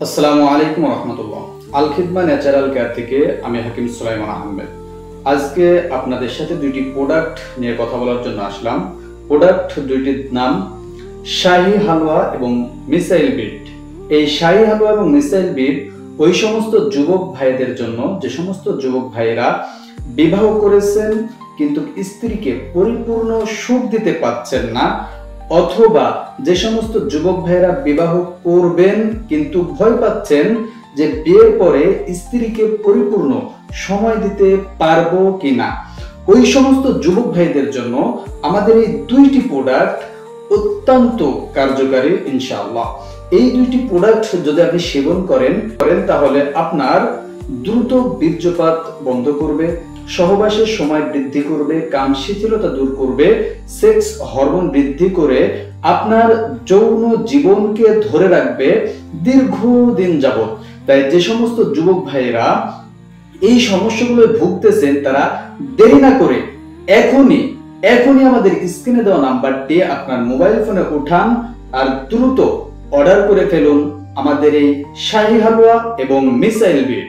আসসালামু আলাইকুম রহমতুল্লাহ। আল Khidma natural care থেকে আমি হাকিম সুলাইমান আহমেদ। আজকে আপনাদের সাথে দুইটি প্রোডাক্ট নিয়ে কথা বলার জন্য আসলাম। প্রোডাক্ট দুইটির নাম শাহী হালুয়া এবং মিসাইল বিট। এই শাহী হালুয়া এবং মিসাইল বিট ওই সমস্ত যুবক ভাইদের জন্য, যে সমস্ত যুবক ভাইয়েরা বিবাহ করেছেন কিন্তু স্ত্রীকে পরিপূর্ণ সুখ দিতে পারছেন না, অথবা যে সমস্ত যুবক ভাইয়েরা বিবাহ করবেন কিন্তু ভয় পাচ্ছেন যে বিয়ের পরে স্ত্রীকে পরিপূর্ণ সময় দিতে পারবো কিনা, ওই সমস্ত যুবক ভাইদের জন্য আমাদের এই দুইটি প্রোডাক্ট অত্যন্ত কার্যকারী ইনশাআল্লাহ। এই দুইটি প্রোডাক্ট যদি আপনি সেবন করেন তাহলে আপনার দ্রুত বীর্যপাত বন্ধ করবে, সহবাসের সময় বৃদ্ধি করবে, কাম শিথিলতা দূর করবে, সেক্স হরমোন বৃদ্ধি করে আপনার যৌন জীবনকে ধরে রাখবে দীর্ঘদিন যাবত। তাই যে সমস্ত যুবক ভাইয়েরা এই সমস্যাগুলো ভুগতেছেন তারা দেরি না করে এখনই আমাদের স্ক্রিনে দেওয়া নাম্বারটি আপনার মোবাইল ফোনে উঠান আর দ্রুত অর্ডার করে ফেলুন আমাদের এই শাহী হালুয়া এবং মিসাইল বিট।